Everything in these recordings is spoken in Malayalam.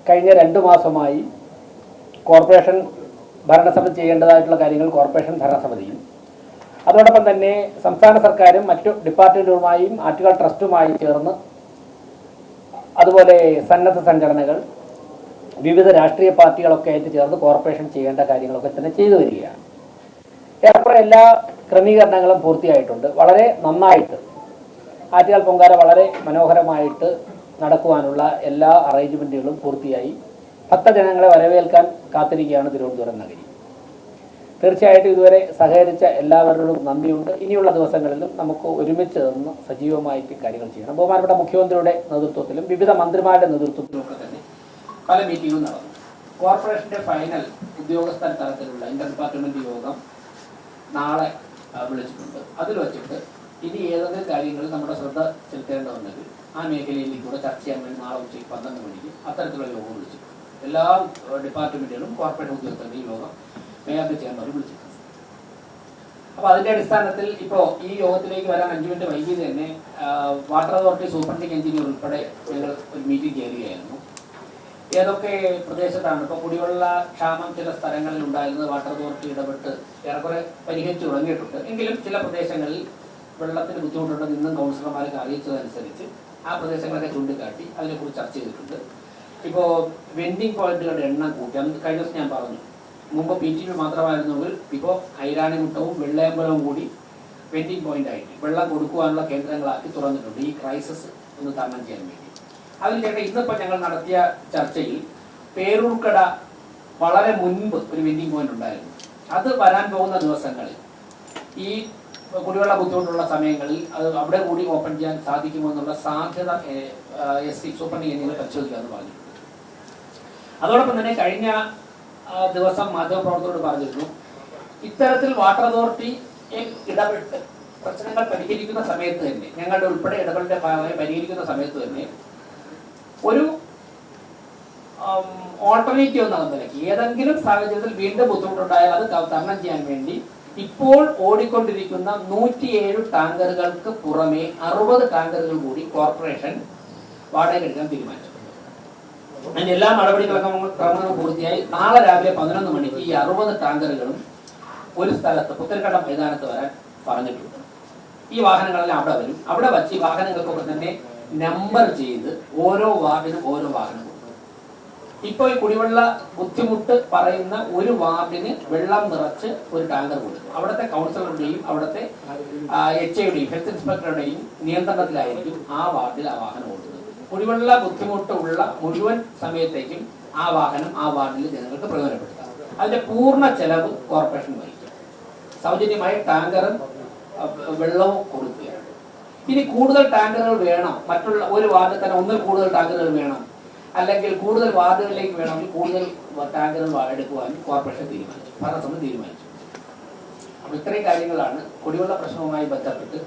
കഴിഞ്ഞ 2 മാസമായി കോർപ്പറേഷൻ ഭരണസമിതി ചെയ്യേണ്ടതായിട്ടുള്ള കാര്യങ്ങൾ കോർപ്പറേഷൻ ഭരണസമിതിയും അതോടൊപ്പം തന്നെ സംസ്ഥാന സർക്കാരും മറ്റു ഡിപ്പാർട്ട്മെൻറ്റുകളുമായും ആറ്റുകാൽ ട്രസ്റ്റുമായും ചേർന്ന് അതുപോലെ സന്നദ്ധ സംഘടനകൾ വിവിധ രാഷ്ട്രീയ പാർട്ടികളൊക്കെ ആയിട്ട് ചേർന്ന് കോർപ്പറേഷൻ ചെയ്യേണ്ട കാര്യങ്ങളൊക്കെ തന്നെ ചെയ്തു വരികയാണ്. ഏറെക്കുറെ എല്ലാ ക്രമീകരണങ്ങളും പൂർത്തിയായിട്ടുണ്ട്. വളരെ നന്നായിട്ട് ആറ്റുകാൽ പൊങ്കാല വളരെ മനോഹരമായിട്ട് നടക്കുവാനുള്ള എല്ലാ അറേഞ്ച്മെൻറ്റുകളും പൂർത്തിയായി. ഭക്തജനങ്ങളെ വരവേൽക്കാൻ കാത്തിരിക്കുകയാണ് തിരുവനന്തപുരം നഗരി. തീർച്ചയായിട്ടും ഇതുവരെ സഹകരിച്ച എല്ലാവരോടും നന്ദിയുണ്ട്. ഇനിയുള്ള ദിവസങ്ങളിലും നമുക്ക് ഒരുമിച്ച് നിന്ന് സജീവമായിട്ട് കാര്യങ്ങൾ ചെയ്യണം. ബഹുമാനപ്പെട്ട മുഖ്യമന്ത്രിയുടെ നേതൃത്വത്തിലും വിവിധ മന്ത്രിമാരുടെ നേതൃത്വത്തിലും ഒക്കെ തന്നെ പല മീറ്റിങ്ങും നടന്നു. കോർപ്പറേഷൻ്റെ ഫൈനൽ ഉദ്യോഗസ്ഥ തലത്തിലുള്ള ഇന്റർ ഡിപ്പാർട്ട്മെന്റ് യോഗം നാളെ വിളിച്ചിട്ടുണ്ട്. അതിൽ വെച്ചിട്ട് ഇനി ഏതെങ്കിലും കാര്യങ്ങളിൽ നമ്മുടെ ശ്രദ്ധ ചെലുത്തേണ്ടതുണ്ടെങ്കിൽ ആ മേഖലയിലേക്ക് കൂടെ ചർച്ച ചെയ്യാൻ വേണ്ടി നാളെ ഉച്ചയ്ക്ക് 12 മണിക്ക് അത്തരത്തിലുള്ള യോഗം വിളിച്ചിട്ടുണ്ട്. എല്ലാ ഡിപ്പാർട്ട്മെന്റുകളും കോർപ്പറേറ്റ് ഉദ്യോഗസ്ഥരുടെ യോഗം മേയർക്ക് ചേംബറിൽ വിളിച്ചിട്ടുണ്ട്. അപ്പോൾ അതിന്റെ അടിസ്ഥാനത്തിൽ ഇപ്പോൾ ഈ യോഗത്തിലേക്ക് വരാൻ 5 മിനിറ്റ് വൈകിയത് തന്നെ വാട്ടർ അതോറിറ്റി സൂപ്രണ്ടിംഗ് എഞ്ചിനീയർ ഉൾപ്പെടെ ഞങ്ങൾ ഒരു മീറ്റിംഗ് ചേരുകയായിരുന്നു. ഏതൊക്കെ പ്രദേശത്താണ് ഇപ്പോൾ കുടിവെള്ള ക്ഷാമം ചില സ്ഥലങ്ങളിൽ ഉണ്ടായിരുന്നത് വാട്ടർ അതോറിറ്റി ഇടപെട്ട് ഏറെക്കുറെ പരിഹരിച്ചു തുടങ്ങിയിട്ടുണ്ട്. എങ്കിലും ചില പ്രദേശങ്ങളിൽ വെള്ളത്തിന് ബുദ്ധിമുട്ടുണ്ടെന്ന് ഇന്നും കൗൺസിലർമാർക്ക് അറിയിച്ചതനുസരിച്ച് ആ പ്രദേശങ്ങളൊക്കെ ചൂണ്ടിക്കാട്ടി അതിനെക്കുറിച്ച് ചർച്ച ചെയ്തിട്ടുണ്ട്. ഇപ്പോൾ വെൻഡിങ് പോയിന്റുകളുടെ എണ്ണം കൂട്ടി. അന്ന് കഴിഞ്ഞ ദിവസം ഞാൻ പറഞ്ഞു, മുമ്പ് PTP മാത്രമായിരുന്നെങ്കിൽ ഇപ്പോൾ ഐരാണിമുട്ടവും വെള്ളയമ്പലവും കൂടി വെൻഡിങ് പോയിന്റ് ആയിട്ട് വെള്ളം കൊടുക്കുവാനുള്ള കേന്ദ്രങ്ങളാക്കി തുറന്നിട്ടുണ്ട് ഈ ക്രൈസിസ് ഒന്ന് തരണം ചെയ്യാൻ വേണ്ടി. അതിൽ ചേട്ടാ ഇന്നിപ്പോൾ ഞങ്ങൾ നടത്തിയ ചർച്ചയിൽ പേരൂർക്കട വളരെ മുൻപ് ഒരു വെൻഡിങ് പോയിന്റ് ഉണ്ടായിരുന്നു. അത് വരാൻ പോകുന്ന ദിവസങ്ങളിൽ ഈ കുടിവെള്ള ബുദ്ധിമുട്ടുള്ള സമയങ്ങളിൽ അത് അവിടെ കൂടി ഓപ്പൺ ചെയ്യാൻ സാധിക്കുമോ എന്നുള്ള സാധ്യത SC സൂപ്രണ്ടിംഗ് എഞ്ചിനീയർ പരിശോധിക്കാമെന്ന് പറഞ്ഞിട്ടുണ്ട്. അതോടൊപ്പം തന്നെ കഴിഞ്ഞ ദിവസം മാധ്യമപ്രവർത്തകരോട് പറഞ്ഞിരുന്നു, ഇത്തരത്തിൽ വാട്ടർ അതോറിറ്റി ഇടപെട്ട് പ്രശ്നങ്ങൾ പരിഹരിക്കുന്ന സമയത്ത് തന്നെ ഞങ്ങളുടെ ഉൾപ്പെടെ ഇടപെടലിന്റെ ഭാഗമായി പരിഹരിക്കുന്ന സമയത്ത് തന്നെ ഒരു ഓൾട്ടർനേറ്റീവ് എന്ന നിലയ്ക്ക് ഏതെങ്കിലും സാഹചര്യത്തിൽ വീണ്ടും ബുദ്ധിമുട്ടുണ്ടായാൽ അത് തരണം ചെയ്യാൻ വേണ്ടി ഇപ്പോൾ ഓടിക്കൊണ്ടിരിക്കുന്ന 107 ടാങ്കറുകൾക്ക് പുറമെ 60 ടാങ്കറുകൾ കൂടി കോർപ്പറേഷൻ വാടക എടുക്കാൻ തീരുമാനിച്ചിട്ടുണ്ട്. അതിന്റെ എല്ലാ നടപടിക്രമങ്ങളും പൂർത്തിയായി നാളെ രാവിലെ 11 മണിക്ക് ഈ 60 ടാങ്കറുകളും ഒരു സ്ഥലത്ത് പുത്തൻകട മൈതാനത്ത് വരാൻ പറഞ്ഞിട്ടുണ്ട്. ഈ വാഹനങ്ങളെല്ലാം അവിടെ വരും. അവിടെ വച്ച് ഈ വാഹനങ്ങൾക്കൊക്കെ തന്നെ നമ്പർ ചെയ്ത് ഓരോ വാർഡിനും ഓരോ വാഹനം കൊടുക്കും. ഇപ്പോൾ ഈ കുടിവെള്ള ബുദ്ധിമുട്ട് പറയുന്ന ഒരു വാർഡിന് വെള്ളം നിറച്ച് ഒരു ടാങ്കർ കൊടുക്കും. അവിടുത്തെ കൗൺസിലറുടെയും അവിടുത്തെ HIയുടെയും ഹെൽത്ത് ഇൻസ്പെക്ടറുടെയും നിയന്ത്രണത്തിലായിരിക്കും ആ വാർഡിൽ ആ വാഹനം ഓടുന്നത്. കുടിവെള്ള ബുദ്ധിമുട്ടുള്ള മുഴുവൻ സമയത്തേക്കും ആ വാഹനം ആ വാർഡിൽ ജനങ്ങൾക്ക് പ്രയോജനപ്പെടുത്താം. അതിന്റെ പൂർണ്ണ ചെലവ് കോർപ്പറേഷൻ വഹിക്കും. സൗജന്യമായി ടാങ്കറും വെള്ളവും കൊടുക്കുകയാണ്. ഇനി കൂടുതൽ ടാങ്കറുകൾ വേണം, മറ്റുള്ള ഒരു വാർഡിൽ തന്നെ ഒന്നിൽ കൂടുതൽ ടാങ്കറുകൾ വേണം, അല്ലെങ്കിൽ കൂടുതൽ വാർഡുകളിലേക്ക് വേണമെങ്കിൽ കൂടുതൽ ടാങ്കറുകൾ എടുക്കുവാനും കോർപ്പറേഷൻ തീരുമാനിച്ചു, ഭരണസമിതി തീരുമാനിച്ചു. അപ്പോൾ ഇത്രയും കാര്യങ്ങളാണ് കുടിവെള്ള പ്രശ്നവുമായി ബന്ധപ്പെട്ട്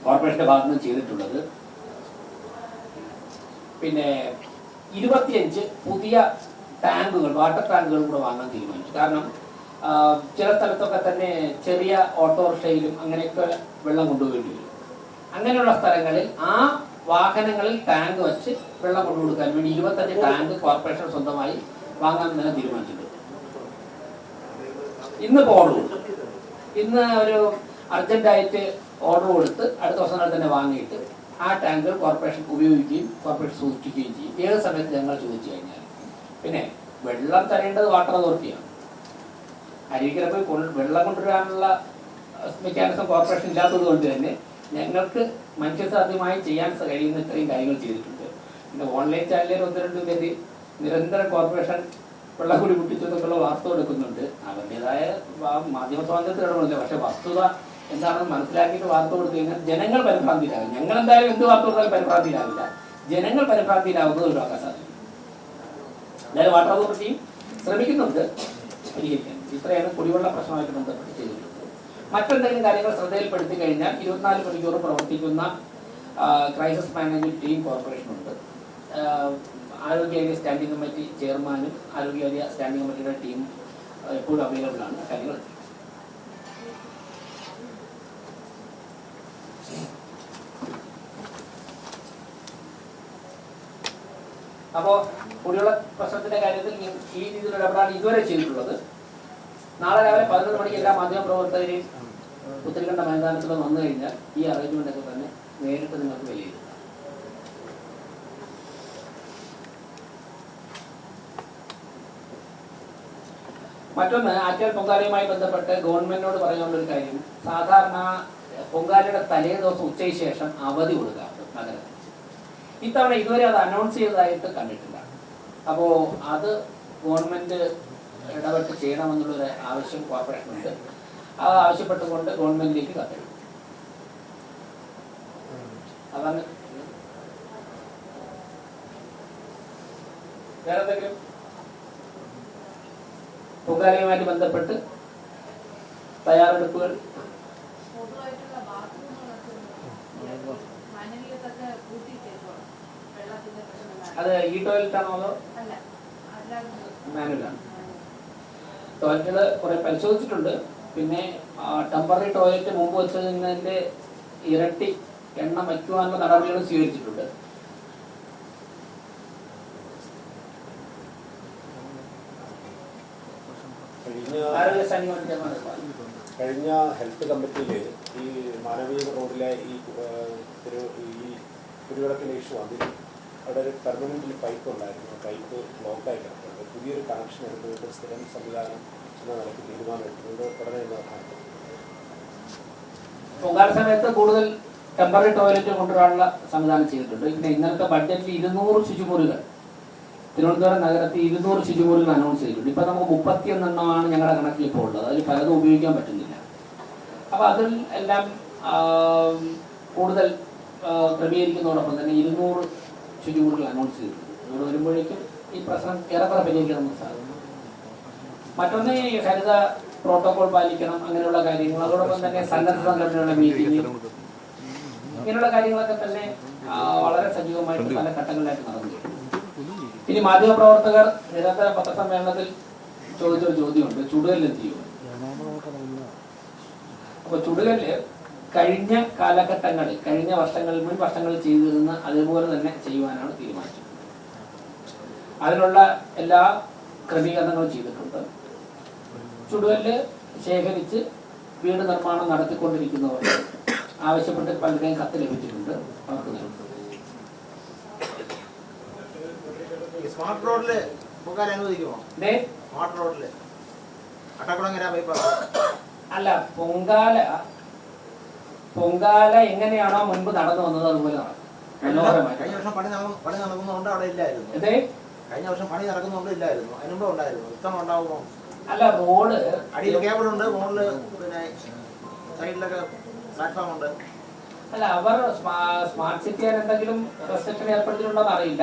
കോർപ്പറേഷന്റെ ഭാഗത്ത് നിന്ന് ചെയ്തിട്ടുള്ളത്. പിന്നെ 25 പുതിയ ടാങ്കുകൾ, വാട്ടർ ടാങ്കുകൾ കൂടെ വാങ്ങാൻ തീരുമാനിച്ചു. കാരണം ചില സ്ഥലത്തൊക്കെ തന്നെ ചെറിയ ഓട്ടോറിക്ഷയിലും അങ്ങനെയൊക്കെ വെള്ളം കൊണ്ടുപോകേണ്ടി വരും. അങ്ങനെയുള്ള സ്ഥലങ്ങളിൽ ആ വാഹനങ്ങളിൽ ടാങ്ക് വെച്ച് വെള്ളം കൊണ്ടുകൊടുക്കാൻ വേണ്ടി 25 ടാങ്ക് കോർപ്പറേഷൻ സ്വന്തമായി വാങ്ങാൻ തന്നെ തീരുമാനിച്ചിട്ടുണ്ട്. ഇന്ന് ഓർഡർ കൊടുത്തു. ഇന്ന് ഒരു അർജന്റായിട്ട് ഓർഡർ കൊടുത്ത് അടുത്ത ദിവസങ്ങളിൽ തന്നെ വാങ്ങിയിട്ട് ആ ടാങ്കുകൾ കോർപ്പറേഷൻ ഉപയോഗിക്കുകയും കോർപ്പറേഷൻ സൂക്ഷിക്കുകയും ചെയ്യും ഏത് സമയത്ത് ഞങ്ങൾ ചോദിച്ചു കഴിഞ്ഞാൽ. പിന്നെ വെള്ളം തരേണ്ടത് വാട്ടർ അതോറിറ്റിയാണ്. അരുവിക്കര പോയി വെള്ളം കൊണ്ടുവരാനുള്ള മെക്കാനിസം കോർപ്പറേഷൻ ഇല്ലാത്തത് കൊണ്ട് തന്നെ ഞങ്ങൾക്ക് മനുഷ്യസാധ്യമായി ചെയ്യാൻ കഴിയുന്ന ഇത്രയും കാര്യങ്ങൾ ചെയ്തിട്ടുണ്ട്. പിന്നെ ഓൺലൈൻ ചാനലിൽ 1-2 പേര് നിരന്തരം കോർപ്പറേഷൻ വെള്ളം കൂടി പൊട്ടിച്ചെന്നൊക്കെയുള്ള വാർത്ത കൊടുക്കുന്നുണ്ട്. അവരുടേതായ മാധ്യമ സ്വാതന്ത്ര്യത്തിൽ ഇടപെടില്ല. പക്ഷെ വസ്തുത എന്താണെന്ന് മനസ്സിലാക്കിയിട്ട് വാർത്ത കൊടുത്തു കഴിഞ്ഞാൽ ജനങ്ങൾ പരിഭ്രാന്തിയിലാകും. ഞങ്ങൾ എന്തായാലും എന്ത് വാർത്ത കൊടുത്താലും പരിഭ്രാന്തിയിലാവില്ല, ജനങ്ങൾ പരിഭ്രാന്തിയിലാവുന്നത് ഒഴിവാക്കാൻ സാധിക്കും. എന്തായാലും വാട്ടർ അതോറിറ്റിയും ശ്രമിക്കുന്നുണ്ട് പരിഹരിക്കാൻ. ഇത്രയാണ് കുടിവെള്ള പ്രശ്നമായിട്ട് ബന്ധപ്പെട്ട് ചെയ്തിട്ടുള്ളത്. മറ്റെന്തെങ്കിലും കാര്യങ്ങൾ ശ്രദ്ധയിൽപ്പെടുത്തി കഴിഞ്ഞാൽ 24 മണിക്കൂർ പ്രവർത്തിക്കുന്ന ക്രൈസിസ് മാനേജ്മെന്റ് ടീം കോർപ്പറേഷനുണ്ട്. ആരോഗ്യ സ്റ്റാൻഡിംഗ് കമ്മിറ്റി ചെയർമാനും ആരോഗ്യ സ്റ്റാൻഡിംഗ് കമ്മിറ്റിയുടെ ടീം എപ്പോഴും അവൈലബിൾ ആണ്. കാര്യങ്ങൾ അപ്പോൾ കുടിവെള്ള പ്രശ്നത്തിന്റെ കാര്യത്തിൽ ഈ രീതിയിലുള്ള ഇടപെടാണ് ഇതുവരെ ചെയ്തിട്ടുള്ളത്. നാളെ രാവിലെ 11 മണിക്ക് എല്ലാ മാധ്യമപ്രവർത്തകരെയും പുത്തരിക്കണ്ട മൈതാനത്തിൽ വന്നു കഴിഞ്ഞാൽ ഈ അറേഞ്ച്മെന്റ് ഒക്കെ തന്നെ നേരിട്ട് നിങ്ങൾക്ക് വിലയിരുത്താം. മറ്റൊന്ന്, ആറ്റാൽ പൊങ്കാലയുമായി ബന്ധപ്പെട്ട് ഗവൺമെന്റിനോട് പറയാനുള്ള ഒരു കാര്യം, സാധാരണ പൊങ്കാലയുടെ തലേ ദിവസം ഉച്ചയ്ക്ക് ശേഷം അവധി കൊടുക്കാറുണ്ട് നഗരത്തിൽ. ഇത്തവണ ഇതുവരെ അത് അനൗൺസ് ചെയ്തതായിട്ട് കണ്ടിട്ടില്ല. അപ്പോൾ അത് ഗവൺമെന്റ് ഇടപെട്ട് ചെയ്യണമെന്നുള്ളൊരു ആവശ്യം കോർപ്പറേഷനുണ്ട്. അത് ആവശ്യപ്പെട്ടുകൊണ്ട് ഗവൺമെന്റിലേക്ക് കത്തെഴുതും. അതാണ്. വേറെ എന്തെങ്കിലും പൊങ്കാലയുമായിട്ട് ബന്ധപ്പെട്ട് തയ്യാറെടുപ്പുകൾ? അത് ഈ ടോയ്ലറ്റാണോ അതോ മാനുവലാണ്? ടോയ്ലറ്റുകൾ കുറെ പരിശോധിച്ചിട്ടുണ്ട്. പിന്നെ ടെമ്പററി ടോയ്ലറ്റ് മുമ്പ് വെച്ചതിന്റെ ഇരട്ടി എണ്ണം വയ്ക്കുവാനുള്ള നടപടികൾ സ്വീകരിച്ചിട്ടുണ്ട്. കഴിഞ്ഞ ഹെൽത്ത് കമ്മിറ്റിയിൽ ഈ മാനവീയ റോഡിലെ ഈ കുടിവെള്ളത്തിൻ്റെ ഇഷ്യൂ അതിൽ അവിടെ ഒരു പെർമനൻ്റ് പൈപ്പ് ഉണ്ടായിരുന്നു. പൈപ്പ് ബ്ലോക്കായി കിടക്കുന്നത്. പുതിയൊരു കണക്ഷൻ എടുത്തിട്ട് സ്ഥിരം സംവിധാനം എന്ന നിലയ്ക്ക് തീരുമാനം എടുക്കുന്നത് ഉടനെ പൊങ്കാല സമയത്ത് കൂടുതൽ ടെമ്പററി ടോയ്ലറ്റ് കൊണ്ടുവരാനുള്ള സംവിധാനം ചെയ്തിട്ടുണ്ട്. പിന്നെ ഇന്നലത്തെ ബഡ്ജറ്റിൽ 200 ശുചിമുറികൾ തിരുവനന്തപുരം നഗരത്തിൽ 200 ശുചിമുറികൾ അനൗൺസ് ചെയ്തിട്ടുണ്ട്. ഇപ്പം നമുക്ക് 31 എണ്ണമാണ് ഞങ്ങളുടെ കണക്കിൽ ഇപ്പോൾ ഉള്ളത്. അതിൽ പലതും ഉപയോഗിക്കാൻ പറ്റുന്നില്ല. അപ്പോൾ അതിൽ എല്ലാം കൂടുതൽ ക്രമീകരിക്കുന്നതോടൊപ്പം തന്നെ 200 ശുചിമുറികൾ അനൗൺസ് ചെയ്തിട്ടുണ്ട്. ഇവിടെ വരുമ്പോഴേക്കും ഈ പ്രശ്നം ഏറെക്കുറെ പരിഹരിക്കണമെന്ന് സാധിക്കും. മറ്റൊന്ന്, ഈ ഹരിത പ്രോട്ടോകോൾ പാലിക്കണം, അങ്ങനെയുള്ള കാര്യങ്ങൾ. അതോടൊപ്പം തന്നെ സന്നദ്ധ സംഘടനകളുടെ മീറ്റിംഗ്, ഇങ്ങനെയുള്ള കാര്യങ്ങളൊക്കെ തന്നെ വളരെ സജീവമായിട്ട് പല ഘട്ടങ്ങളിലായിട്ട് നടന്നു. ഇനി മാധ്യമപ്രവർത്തകർ നിരന്തര പത്രസമ്മേളനത്തിൽ ചോദിച്ചൊരു ചോദ്യമുണ്ട്, ചുടുകല്ല് എന്ത് ചെയ്യും? അപ്പൊ ചുടുകല്ല് കഴിഞ്ഞ കാലഘട്ടങ്ങളിൽ, കഴിഞ്ഞ വർഷങ്ങളിൽ, മുൻ വർഷങ്ങളിൽ ചെയ്തിരുന്ന അതുപോലെ തന്നെ ചെയ്യുവാനാണ് തീരുമാനിച്ചത്. അതിനുള്ള എല്ലാ ക്രമീകരണങ്ങളും ചെയ്തിട്ടുണ്ട്. ചുടുകല്ല് ശേഖരിച്ച് വീട് നിർമ്മാണം നടത്തിക്കൊണ്ടിരിക്കുന്നവർ ആവശ്യപ്പെട്ട് പലരുടെയും കത്ത് ലഭിച്ചിട്ടുണ്ട്. അവർക്ക് നൽകും. സ്മാർട്ട് റോഡില് പൊങ്കാല അനുവദിക്കുമോ? സ്മാർട്ട് റോഡില് അട്ടക്കുളങ്ങര ബൈപ്പാസ് അല്ല, പൊങ്കാല എങ്ങനെയാണോ മുൻപ് നടന്നു വന്നത് അതുപോലെ നടക്കും. കഴിഞ്ഞ വർഷം പണി നടക്കുന്നതുകൊണ്ട് അവിടെ ഇല്ലായിരുന്നു. കഴിഞ്ഞ വർഷം പണി നടക്കുന്നതുകൊണ്ട് ഇല്ലായിരുന്നു. അതിനുമ്പ് ഉണ്ടായിരുന്നു. ഇത്തവണ ഉണ്ടാവുമോ? അല്ല, റോഡ് അടിയിൽ കേബിൾ ഉണ്ട്, മുകളില് പിന്നെ സൈഡിലൊക്കെ പ്ലാറ്റ്ഫോം ഉണ്ട്. അല്ല, അവർ സ്മാർട്ട് സിറ്റി എന്തെങ്കിലും റെസ്ട്രിക്ഷൻ ഏർപ്പെടുത്തിയിട്ടുണ്ടോന്ന് അറിയില്ല.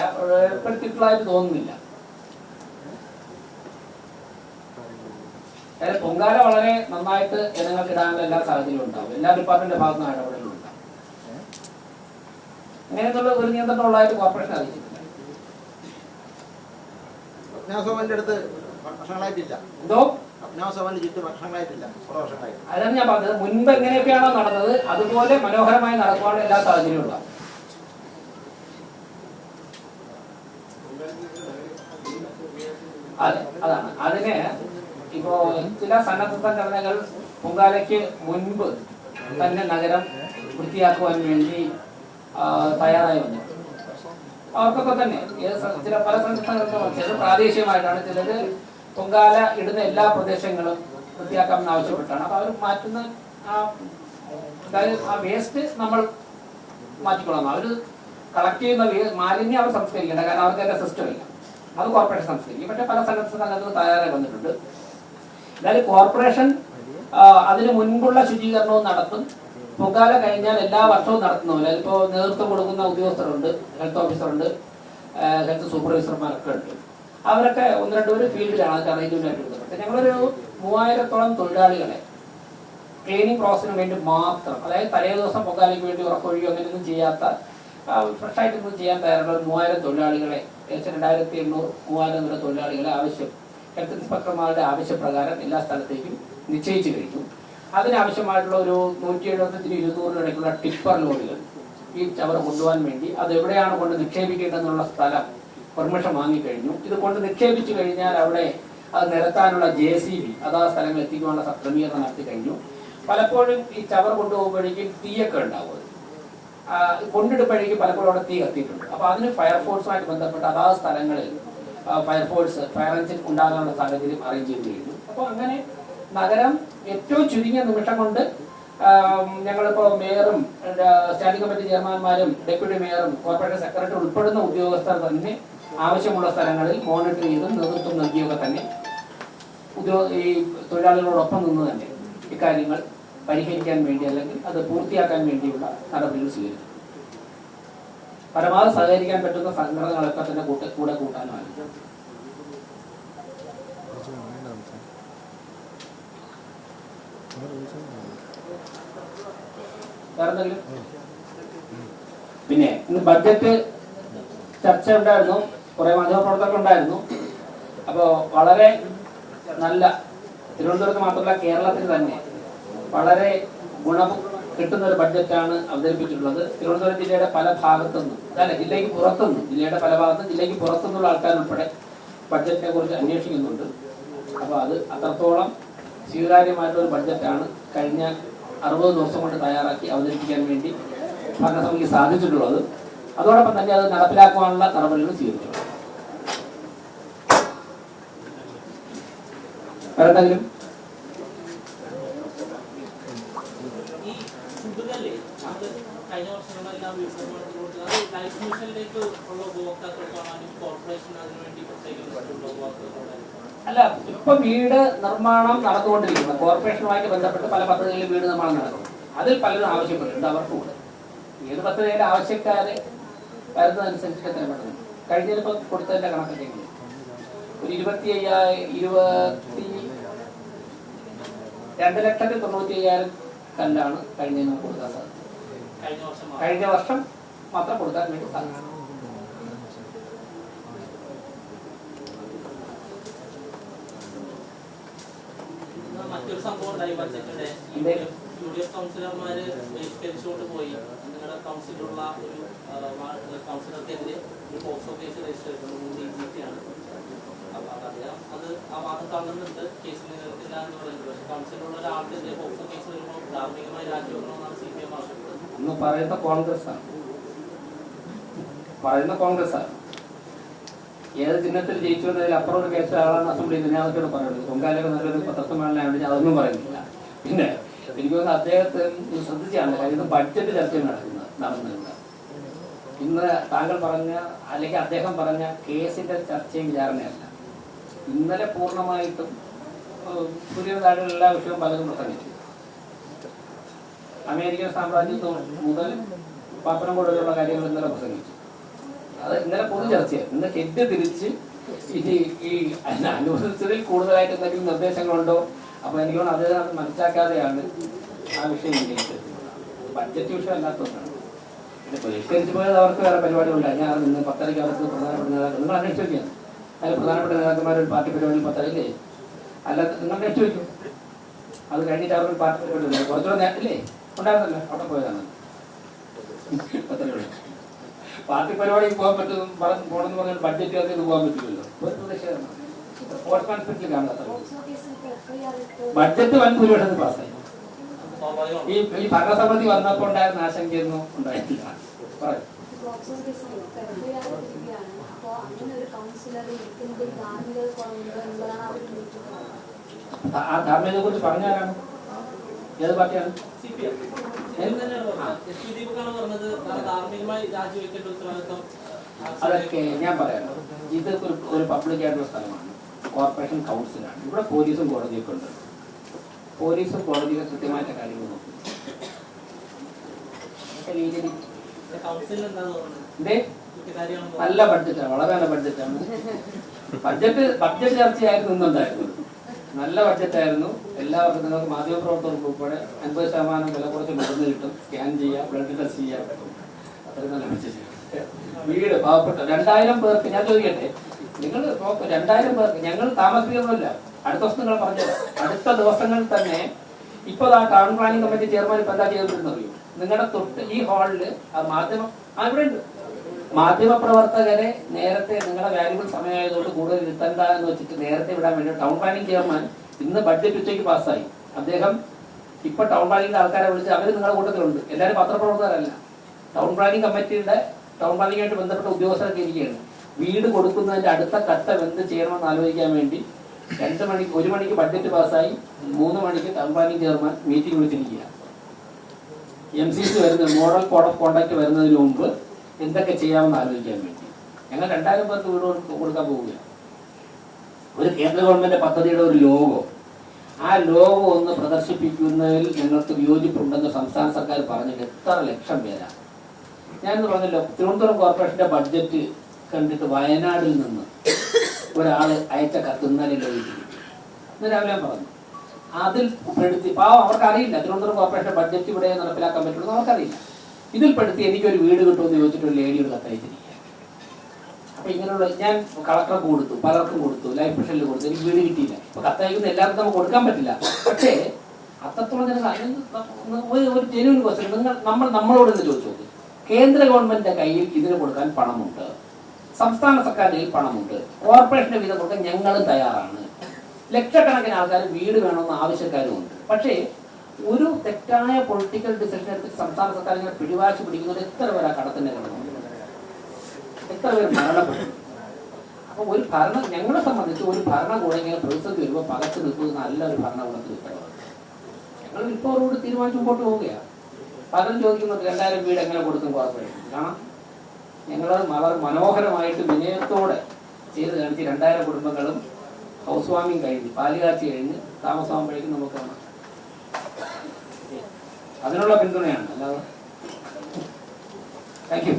ഏർപ്പെടുത്തിയിട്ടുള്ളതായിട്ട് തോന്നുന്നില്ല. അതായത് പൊങ്കാല വളരെ നന്നായിട്ട് ജനങ്ങൾക്ക് ഇടാനുള്ള എല്ലാ സാഹചര്യവും ഉണ്ടാവും. എല്ലാ ഡിപ്പാർട്ട്മെന്റിന്റെ ഭാഗത്തു നിന്ന് ഇടപെടലും ഉണ്ടാവും. അങ്ങനെയൊന്നുള്ള ഒരു നിയന്ത്രണം ഉള്ളതായിട്ട് കോർപ്പറേഷൻ അറിയിച്ചിട്ടില്ല. അഗ്നാസോമന്റെ അടുത്ത് വർഷങ്ങളായിട്ടില്ല. എന്തോ അഗ്നാസോമന്റെ ചുറ്റും വർഷങ്ങളായിട്ടില്ല, കുറെ വർഷങ്ങളായിട്ട്. അതാണ് ഞാൻ പറഞ്ഞത്. മുൻപ് എങ്ങനെയൊക്കെയാണോ നടന്നത് അതുപോലെ മനോഹരമായി നടക്കുവാനുള്ള എല്ലാ സാഹചര്യവും ഉണ്ടാവും. അതെ, അതാണ്. അതിന് ഇപ്പോ ചില സന്നദ്ധ സംഘടനകൾ പൊങ്കാലയ്ക്ക് മുൻപ് തന്നെ നഗരം വൃത്തിയാക്കുവാൻ വേണ്ടി തയ്യാറായി വന്നിട്ടുണ്ട്. അവർക്കൊക്കെ തന്നെ ചില പല സന്നദ്ധ സംഘടനകളും ചിലത് പ്രാദേശികമായിട്ടാണ്, ചിലത് പൊങ്കാല ഇടുന്ന എല്ലാ പ്രദേശങ്ങളും വൃത്തിയാക്കാമെന്ന് ആവശ്യപ്പെട്ടാണ്. അപ്പൊ അവർ മാറ്റുന്ന അതായത് ആ വേസ്റ്റ് നമ്മൾ മാറ്റിക്കൊള്ളണം. അവർ കളക്ട് ചെയ്യുന്ന മാലിന്യം അവർ സംസ്കരിക്കേണ്ട, കാരണം അവർക്ക് അതിന്റെ സിസ്റ്റം ഇല്ല. അത് കോർപ്പറേഷൻ സംസ്കരിക്കും. മറ്റേ പല സന്നദ്ധ സംഘടനകൾ തയ്യാറായി വന്നിട്ടുണ്ട്. എന്തായാലും കോർപ്പറേഷൻ അതിന് മുൻപുള്ള ശുചീകരണവും നടത്തും. പൊങ്കാല കഴിഞ്ഞാൽ എല്ലാ വർഷവും നടത്തുന്നില്ല. ഇപ്പോൾ നേതൃത്വം കൊടുക്കുന്ന ഉദ്യോഗസ്ഥരുണ്ട്, ഹെൽത്ത് ഓഫീസറുണ്ട്, ഹെൽത്ത് സൂപ്പർവൈസർമാരൊക്കെ ഉണ്ട്. അവരൊക്കെ 1-2 പേര് ഫീൽഡിലാണ് അതിന്റെ അറേഞ്ച്മെന്റായിട്ട് ബന്ധപ്പെട്ട്. ഞങ്ങളൊരു 3000-ഓളം തൊഴിലാളികളെ ട്രെയിനിങ് പ്രോസസിന് വേണ്ടി മാത്രം, അതായത് തലേ ദിവസം പൊങ്കാലയ്ക്ക് വേണ്ടി ഉറക്കൊഴിയോ അങ്ങനെയൊന്നും ചെയ്യാത്ത, ഫ്രഷായിട്ടൊന്നും ചെയ്യാൻ തയ്യാറുള്ള ഒരു 3000 തൊഴിലാളികളെ, ഏകദേശം 2800-3000 വരെ തൊഴിലാളികളെ ആവശ്യം ഹെൽത്ത് ഇൻസ്പെക്ടർമാരുടെ ആവശ്യപ്രകാരം എല്ലാ സ്ഥലത്തേക്കും നിശ്ചയിച്ചു കഴിഞ്ഞു. അതിനാവശ്യമായിട്ടുള്ള ഒരു 170-200 ഇടയ്ക്കുള്ള ടിപ്പർ ലോഡുകൾ ഈ ചവർ കൊണ്ടുപോകാൻ വേണ്ടി അത് എവിടെയാണ് കൊണ്ട് നിക്ഷേപിക്കേണ്ടതെന്നുള്ള സ്ഥലം പെർമിഷൻ വാങ്ങിക്കഴിഞ്ഞു. ഇത് കൊണ്ട് നിക്ഷേപിച്ചു കഴിഞ്ഞാൽ അവിടെ അത് നിരത്താനുള്ള JCB അതാ സ്ഥലങ്ങൾ എത്തിക്കാനുള്ള ക്രമീകരണം നടത്തി കഴിഞ്ഞു. പലപ്പോഴും ഈ ചവർ കൊണ്ടുപോകുമ്പോഴേക്കും തീയൊക്കെ ഉണ്ടാവും, കൊണ്ടിടുമ്പോഴേക്കും പലപ്പോഴും അവിടെ തീ കത്തിയിട്ടുണ്ട്. അപ്പോൾ അതിന് ഫയർഫോഴ്സുമായിട്ട് ബന്ധപ്പെട്ട് അതാ സ്ഥലങ്ങളിൽ ഫയർഫോഴ്സ് ഫയർ എഞ്ചിൻ ഉണ്ടാകാനുള്ള സാഹചര്യം അറേഞ്ച് ചെയ്ത് കഴിഞ്ഞു. അപ്പോൾ അങ്ങനെ നഗരം ഏറ്റവും ചുരുങ്ങിയ നിമിഷം കൊണ്ട് ഞങ്ങളിപ്പോൾ മേയറും സ്റ്റാൻഡിംഗ് കമ്മിറ്റി ചെയർമാൻമാരും ഡെപ്യൂട്ടി മേയറും കോർപ്പറേഷൻ സെക്രട്ടറി ഉൾപ്പെടുന്ന ഉദ്യോഗസ്ഥർ തന്നെ ആവശ്യമുള്ള സ്ഥലങ്ങളിൽ മോണിറ്റർ ചെയ്തും നേതൃത്വം നൽകിയൊക്കെ തന്നെ ഈ തൊഴിലാളികളോടൊപ്പം നിന്ന് തന്നെ ഇക്കാര്യങ്ങൾ പരിഹരിക്കാൻ വേണ്ടി അല്ലെങ്കിൽ അത് പൂർത്തിയാക്കാൻ വേണ്ടിയുള്ള നടപടികൾ സ്വീകരിച്ചു. പരമാവധി സഹകരിക്കാൻ പറ്റുന്ന സംഘടനകളൊക്കെ തന്നെ കൂടെ കൂട്ടാനാണ്. വേറെന്തെങ്കിലും? പിന്നെ ഇന്ന് ബഡ്ജറ്റ് ചർച്ച ഉണ്ടായിരുന്നു, കുറെ മാധ്യമപ്രവർത്തകർ ഉണ്ടായിരുന്നു. അപ്പോൾ വളരെ നല്ല, തിരുവനന്തപുരത്ത് മാത്രമല്ല കേരളത്തിൽ തന്നെ വളരെ ഗുണം കിട്ടുന്ന ഒരു ബഡ്ജറ്റാണ് അവതരിപ്പിച്ചിട്ടുള്ളത്. തിരുവനന്തപുരം ജില്ലയുടെ പല ഭാഗത്തുനിന്നും, അല്ല ജില്ലയ്ക്ക് പുറത്തുനിന്നും, ജില്ലയുടെ പല ഭാഗത്തും ജില്ലയ്ക്ക് പുറത്തുനിന്നുള്ള ആൾക്കാരുൾപ്പെടെ ബഡ്ജറ്റിനെ കുറിച്ച് അന്വേഷിക്കുന്നുണ്ട്. അപ്പോൾ അത് അത്രത്തോളം സ്വീകാര്യമായിട്ടുള്ള ബഡ്ജറ്റാണ് കഴിഞ്ഞ 60 ദിവസം കൊണ്ട് തയ്യാറാക്കി അവതരിപ്പിക്കാൻ വേണ്ടി ഭരണസമിതിക്ക് സാധിച്ചിട്ടുള്ളത്. അതോടൊപ്പം തന്നെ അത് നടപ്പിലാക്കുവാനുള്ള നടപടികൾ സ്വീകരിച്ചു. വേറെന്തെങ്കിലും? കഴിഞ്ഞ വർഷങ്ങളെല്ലാം ലൈഫ് മിഷനിലേക്ക് ഉള്ള ഉപഭോക്താക്കൾ കാണാനും കോർപ്പറേഷൻ അതിനുവേണ്ടി അല്ല, ഇപ്പൊ വീട് നിർമ്മാണം നടന്നുകൊണ്ടിരിക്കുന്നു. കോർപ്പറേഷനുമായിട്ട് ബന്ധപ്പെട്ട് പല പദ്ധതികളിൽ വീട് നിർമ്മാണം നടക്കുന്നു. അതിൽ പലരും ആവശ്യപ്പെട്ടിട്ടുണ്ട്. അവർക്കും കൂടെ ഏത് പദ്ധതിയുടെ ആവശ്യക്കാരെ വരുന്നതനുസരിച്ച് എത്രയും പെട്ടെന്ന് കഴിഞ്ഞിപ്പോൾ കൊടുത്തതിന്റെ കണക്കൊക്കെ ഒരു 2,95,000 കല്ലാണ് കഴിഞ്ഞ കൊടുക്കാൻ സാധിച്ചത്. കഴിഞ്ഞ വർഷം മാത്രം കൊടുക്കാൻ വേണ്ടി സാധിച്ചു. മറ്റൊരു സംഭവം ഉണ്ടായി ബഡ്ജറ്റിന്റെ UDF കൗൺസിലർമാര് ബഹിഷ്കരിച്ചുകൊണ്ട് പോയി. നിങ്ങളുടെ കൗൺസിലുള്ള ഒരു കൗൺസിലർക്കെതിരെ ഒരു പോക്സോ കേസ് രജിസ്റ്റർ ചെയ്തിട്ടുണ്ട്. DGP-ആണ്. അപ്പൊ അദ്ദേഹം അത് ആ വാദം കാണുന്നുണ്ട്, കേസ് നിലനിർത്തില്ല എന്ന് പറയുന്നത്. പക്ഷെ കൗൺസിലുള്ള ഒരാൾക്കെതിരെ പോക്സോ കേസ് വരുമ്പോൾ ധാർമ്മികമായി രാജിവെക്കണമെന്നാണ് CPM ആവശ്യപ്പെടുന്നത്. പറയുന്ന കോൺഗ്രസ്സാണ് ഏത് ചിഹ്നത്തിൽ ജയിച്ചു എന്നതിൽ അപ്പുറം ഒരു കേസ് ആളാണ് അസംബ്ലിയിൽ ഞാൻ അതൊക്കെ പറയുന്നത്. പൊങ്കാലൊക്കെ നല്ലൊരു പത്രസമ്മേളനമായിട്ട് ഞാൻ അതൊന്നും പറയുന്നില്ല. പിന്നെ എനിക്ക് തോന്നുന്നു അദ്ദേഹത്തെ ശ്രദ്ധിച്ചാണ് കാര്യം ഇത് ബഡ്ജറ്റ് ചർച്ച നടന്നിരുന്നത്. ഇന്ന് താങ്കൾ പറഞ്ഞ അല്ലെങ്കിൽ അദ്ദേഹം പറഞ്ഞ കേസിന്റെ ചർച്ചയും വിചാരണയല്ല. ഇന്നലെ പൂർണ്ണമായിട്ടും പുതിയതായിട്ടുള്ള എല്ലാ വിഷയവും പലതും പ്രസംഗിച്ചു. അമേരിക്കൻ സാമ്രാജ്യത്വം മുതൽ പാപ്പനംകോടുള്ള കാര്യങ്ങൾ ഇന്നലെ പ്രസംഗിച്ചു. അത് ഇന്നലെ പൊതു ചർച്ചയാണ്. ഇന്ന് ഹെഡ് തിരിച്ച് ഈ അനുവദിച്ചതിൽ കൂടുതലായിട്ട് എന്തെങ്കിലും നിർദ്ദേശങ്ങളുണ്ടോ? അപ്പോൾ എനിക്ക് തോന്നുന്നു അത് മനസ്സിലാക്കാതെയാണ് ആ വിഷയം ഉന്നയിച്ചത്. ബഡ്ജറ്റ് വിഷയം അല്ലാത്തതുകൊണ്ടാണ്. പിന്നെ പരിഷ്കരിച്ചു പോയത് അവർക്ക് വേറെ പരിപാടികളുണ്ടായി. ഞാൻ ഇന്ന് 10:30 അവർക്ക് പ്രധാനപ്പെട്ട നേതാക്കൾ നിങ്ങൾ അന്വേഷിച്ച് വയ്ക്കുകയാണ്. അതിൽ പ്രധാനപ്പെട്ട നേതാക്കന്മാർ ഒരു പാർട്ടി പരിപാടിയിൽ 10:30 അല്ല നിങ്ങൾ അന്വേഷിച്ച് വയ്ക്കും. അത് കഴിഞ്ഞിട്ട് അവർക്ക് പാർട്ടി പരിപാടി ഉണ്ടായി. കുറച്ചുകൂടെ നേരത്തില്ലേ ഉണ്ടായിരുന്നല്ലോ, അവിടെ പോയതാണ്. 10:30 പാർട്ടി പരിപാടിക്ക് പോകാൻ പറ്റും പോകണമെന്ന് പറഞ്ഞാൽ ബഡ്ജറ്റ് ഇത് പോകാൻ പറ്റില്ലല്ലോ. ഒരു പ്രതിഷേധമാണ്. സ്പോർട്സ് മാൻസ്പെറ്റിൽ കാണാത്ത ബഡ്ജറ്റ് വൻ ഭൂരിപക്ഷത്തിൽ പാസ്സായി. ഈ ഭരണസമിതി വന്നപ്പോൾ ഉണ്ടായിരുന്ന ആശങ്കയൊന്നും ഉണ്ടായിട്ടില്ല. പറയും ആ ധാർമ്മികതയെ കുറിച്ച് പറഞ്ഞാലാണ് ഏത് പാർട്ടിയാണ്? അതൊക്കെ ഞാൻ പറയാം. ഇത് ഒരു പബ്ലിക് ആയിട്ടുള്ള സ്ഥലമാണ്, കോർപ്പറേഷൻ കൗൺസിലാണ്. ഇവിടെ പോലീസും കോടതിയൊക്കെ ഉണ്ട്. പോലീസും കോടതിയും കൃത്യമായിട്ട് കാര്യങ്ങൾ നോക്കും. നല്ല ബഡ്ജറ്റാണ്, വളരെ നല്ല ബഡ്ജറ്റാണ്. ബഡ്ജറ്റ് ചർച്ചയായിരുന്നു ഇന്നുണ്ടായിരുന്നത്. നല്ല ബഡ്ജറ്റായിരുന്നു. എല്ലാവർക്കും നിങ്ങൾക്ക് മാധ്യമപ്രവർത്തകർക്ക് ഉൾപ്പെടെ 50% വില കുറച്ച് മരുന്ന് കിട്ടും, സ്കാൻ ചെയ്യാം, ബ്ലഡ് ടെസ്റ്റ് ചെയ്യാൻ പറ്റും. അത്രയും നല്ല ബഡ്ജറ്റ്. വീട് പാവപ്പെട്ട 2000 പേർക്ക് ഞാൻ ചോദിക്കട്ടെ, നിങ്ങൾ 2000 പേർക്ക് ഞങ്ങൾ താമസിക്കുന്നതല്ല. അടുത്ത ദിവസം നിങ്ങൾ പറഞ്ഞത് അടുത്ത ദിവസങ്ങളിൽ തന്നെ ഇപ്പോൾ ആ ടൗൺ പ്ലാനിംഗ് കമ്മിറ്റി ചെയർമാൻ ഇപ്പം എന്താ ചെയ്തിട്ടുണ്ടെന്ന് അറിയും. നിങ്ങളുടെ തൊട്ട് ഈ ഹാളില് ആ മാധ്യമം ഇവിടെ ഉണ്ട്. മാധ്യമപ്രവർത്തകരെ നേരത്തെ നിങ്ങളുടെ വാല്യുബിൾ സമയമായതുകൊണ്ട് കൂടുതൽ ഇരുത്തണ്ട എന്ന് വെച്ചിട്ട് നേരത്തെ വിടാൻ വേണ്ടി ടൗൺ പ്ലാനിംഗ് ചെയർമാൻ ഇന്ന് ബഡ്ജറ്റ് ഉച്ചയ്ക്ക് പാസ്സായി. അദ്ദേഹം ഇപ്പൊ ടൗൺ പ്ലാനിങ്ങിന്റെ ആൾക്കാരെ വിളിച്ച് അവർ നിങ്ങളുടെ കൂട്ടത്തിലുണ്ട്. എല്ലാവരും പത്രപ്രവർത്തകരല്ല. ടൗൺ പ്ലാനിംഗ് കമ്മിറ്റിയുടെ ടൗൺ പ്ലാനിങ്ങായിട്ട് ബന്ധപ്പെട്ട ഉദ്യോഗസ്ഥരൊക്കെ ഇരിക്കുകയാണ്. വീട് കൊടുക്കുന്നതിന്റെ അടുത്ത ഘട്ടം എന്ത് ചെയ്യണമെന്ന് ആലോചിക്കാൻ വേണ്ടി 2 മണിക്ക് 1 മണിക്ക് ബഡ്ജറ്റ് പാസ്സായി, 3 മണിക്ക് ടൗൺ പ്ലാനിംഗ് ചെയർമാൻ മീറ്റിംഗ് വിളിച്ചിരിക്കുക. MCC വരുന്നത് മോഡൽ കോഡ് ഓഫ് കോണ്ടാക്ട് വരുന്നതിന് മുമ്പ് എന്തൊക്കെ ചെയ്യാമെന്ന് ആലോചിക്കാൻ വേണ്ടി. ഞങ്ങൾ 2000 പേർക്ക് വീട് കൊടുക്കാൻ പോവുകയാണ്. ഒരു കേന്ദ്ര ഗവൺമെന്റ് പദ്ധതിയുടെ ഒരു ലോഗോ, ആ ലോഗോ ഒന്ന് പ്രദർശിപ്പിക്കുന്നതിൽ ഞങ്ങൾക്ക് വിയോജിപ്പുണ്ടെന്ന് സംസ്ഥാന സർക്കാർ പറഞ്ഞിട്ട് എത്ര ലക്ഷം പേരാണ്. ഞാനെന്ന് പറഞ്ഞല്ലോ, തിരുവനന്തപുരം കോർപ്പറേഷന്റെ ബഡ്ജറ്റ് കണ്ടിട്ട് വയനാടിൽ നിന്ന് ഒരാൾ അയച്ച കത്ത് ഇന്നലെ ഇന്ന് രാവിലെ ഞാൻ പറഞ്ഞു. അതിൽ പെടുത്തി പാവം അവർക്കറിയില്ല തിരുവനന്തപുരം കോർപ്പറേഷൻ ബഡ്ജറ്റ് ഇവിടെ നടപ്പിലാക്കാൻ പറ്റുള്ളൂ അവർക്കറിയില്ല. ഇതിൽ പെടുത്തി എനിക്കൊരു വീട് കിട്ടുമെന്ന് ചോദിച്ചിട്ട് ഒരു ലേഡി ഒരു കത്തയച്ചിരിക്കുക. അപ്പൊ ഇങ്ങനെയുള്ള ഞാൻ കളക്ടർക്ക് കൊടുത്തു, പലർക്കും കൊടുത്തു, ലൈഫ് മിഷനിൽ കൊടുത്തു, എനിക്ക് വീട് കിട്ടിയില്ല. അപ്പൊ കത്തയക്കുന്ന എല്ലാവർക്കും നമുക്ക് കൊടുക്കാൻ പറ്റില്ല. പക്ഷേ അത്രത്തോളം ഒരു ജെന്യൂൻ ക്വസ്റ്റ്യൻ നമ്മളോട് ഇന്ന് ചോദിച്ചു നോക്ക്. കേന്ദ്ര ഗവൺമെന്റിന്റെ കയ്യിൽ ഇതിന് കൊടുക്കാൻ പണമുണ്ട്, സംസ്ഥാന സർക്കാരിന്റെ കയ്യിൽ പണമുണ്ട്, കോർപ്പറേഷന്റെ വീതം കൊടുക്കാൻ ഞങ്ങളും തയ്യാറാണ്. ലക്ഷക്കണക്കിന് ആൾക്കാർ വീട് വേണമെന്ന് ആവശ്യക്കാരുമുണ്ട്. പക്ഷേ ഒരു തെറ്റായ പൊളിറ്റിക്കൽ ഡിസിഷൻ എടുത്തിട്ട് സംസ്ഥാന സർക്കാർ ഇങ്ങനെ പിടിവാശി പിടിക്കുന്നത് എത്ര പേരാ കടത്തിന്റെ കിടന്നു, എത്ര പേര് മരണപ്പെട്ടു. അപ്പൊ ഒരു ഞങ്ങളെ സംബന്ധിച്ച് ഒരു ഭരണകൂടം ഇങ്ങനെ പ്രതിസന്ധി വരുമ്പോൾ പകച്ചു നിൽക്കുന്നത് നല്ലൊരു ഭരണകൂടത്തിൽ ഉത്തരവാണ്. ഞങ്ങൾ ഇപ്പോൾ തീരുമാനിച്ച് മുമ്പോട്ട് പോവുകയാണ്. പലരും ചോദിക്കുന്നത് 2000 വീട് എങ്ങനെ കൊടുക്കും കോർപ്പറേഷൻ. കാരണം ഞങ്ങൾ വളരെ മനോഹരമായിട്ട് വിനയത്തോടെ ചെയ്ത് കാണിച്ച് 2000 കുടുംബങ്ങളും ഹൗസ് വാമിങ് കഴിഞ്ഞ് പാലുകാച്ചി കഴിഞ്ഞ് താമസമാകുമ്പോഴേക്കും നമുക്ക് അതിനുള്ള പിന്തുണയാണ്. അല്ലാതെ താങ്ക് യു.